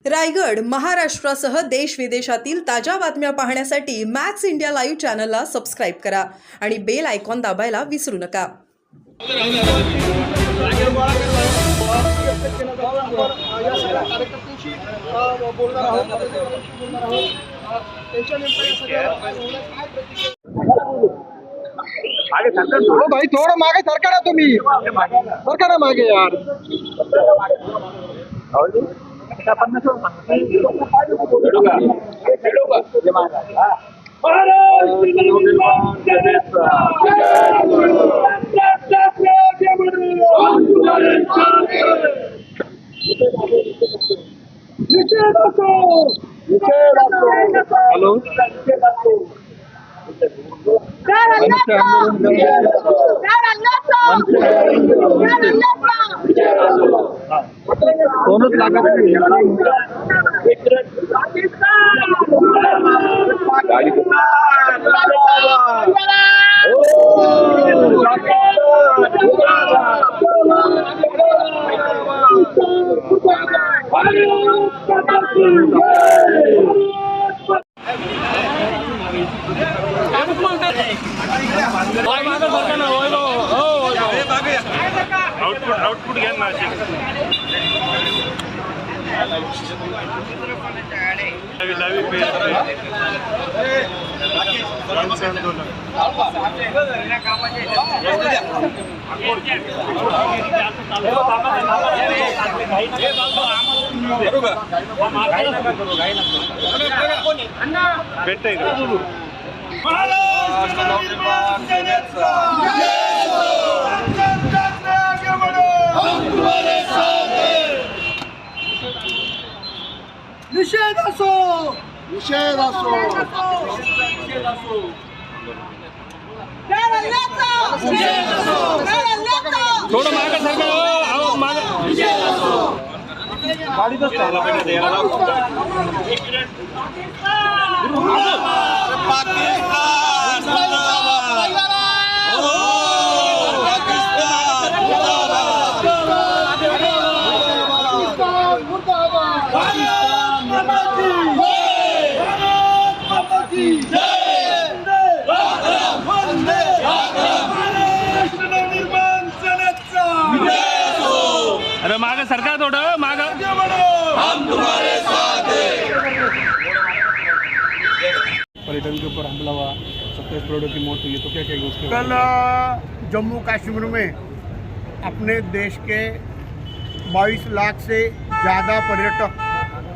रायगड महाराष्ट्रासह देश विदेशातील ताज्या बातम्या पाहण्यासाठी मॅक्स इंडिया लाईव्ह चॅनलला सबस्क्राईब करा आणि बेल आयकॉन दाबायला विसरू नका. थोडं भाई थोडं मागे सरका ना तुम्ही सरका ना मागे यार. आउटपुट घ्या ना. निषेध असो निषेध असो. थोडं मागे सरका. अरे मागे सरकार थोडं मागे. पर्यटन के ऊपर हमला हुआ, 27 करोड़ की मौत हुई, तो क्या कहेंगे उसके? कल जम्मू कश्मीर में अपने देश के 22 लाख से ज़्यादा पर्यटक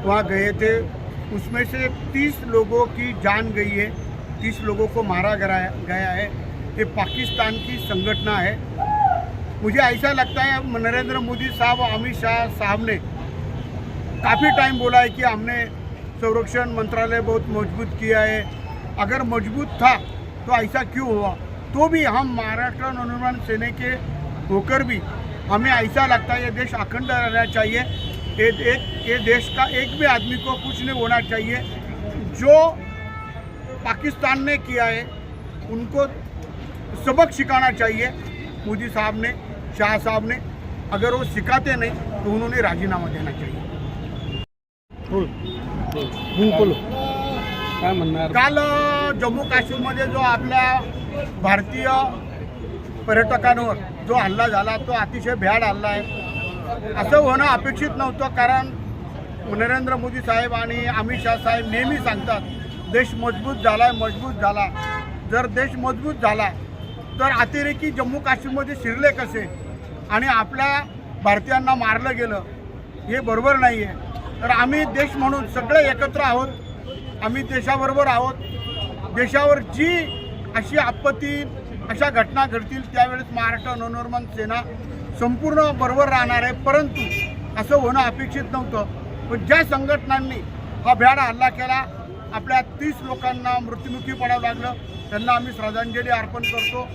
वहाँ गए थे. उसमें से 30 लोगों की जान गई है, 30 लोगों को मारा गया है. ये पाकिस्तान की संगठन है. मुझे ऐसा लगता है नरेंद्र मोदी साहब और अमित शाह साहब ने काफ़ी टाइम बोला है कि हमने संरक्षण मंत्रालय बहुत मजबूत किया है. अगर मजबूत था तो ऐसा क्यों हुआ? तो भी हम महाराष्ट्र नवनिर्माण सेना के होकर भी हमें ऐसा लगता है ये देश अखंड रहना चाहिए. ये देश का एक भी आदमी को कुछ नहीं होना चाहिए. जो पाकिस्तान ने किया है उनको सबक सिखाना चाहिए मोदी साहब ने, शाह साहब ने. अगर वो सिखाते नहीं तो उन्होंने राजीनामा देना चाहिए. काय म्हणणार? काल जम्मू काश्मीरमध्ये जो आपल्या भारतीय पर्यटकांवर जो हल्ला झाला तो अतिशय भ्याड हल्ला आहे. असं होणं अपेक्षित नव्हतं. कारण नरेंद्र मोदी साहेब आणि अमित शाह साहेब नेहमी सांगतात देश मजबूत झाला मजबूत झाला. जर देश मजबूत झाला तर अतिरेकी जम्मू काश्मीरमध्ये शिरले कसे आणि आपल्या भारतीयांना मारलं गेलं हे बरोबर नाही आहे. तर आम्ही देश म्हणून सगळे एकत्र आहोत. आम्ही देशाबरोबर आहोत. देशावर जी अशी आपत्ती अशा घटना घडतील त्यावेळेस महाराष्ट्र नवनिर्माण सेना संपूर्ण बरोबर राहणार आहे. परंतु असं होणं अपेक्षित नव्हतं. पण ज्या संघटनांनी हा भ्याड हल्ला केला, आपल्या 30 लोकांना मृत्युमुखी पडावं लागलं, त्यांना आम्ही श्रद्धांजली अर्पण करतो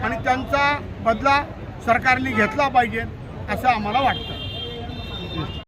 आणि त्यांचा बदला सरकारने घेतला पाहिजे असं आम्हाला वाटतं.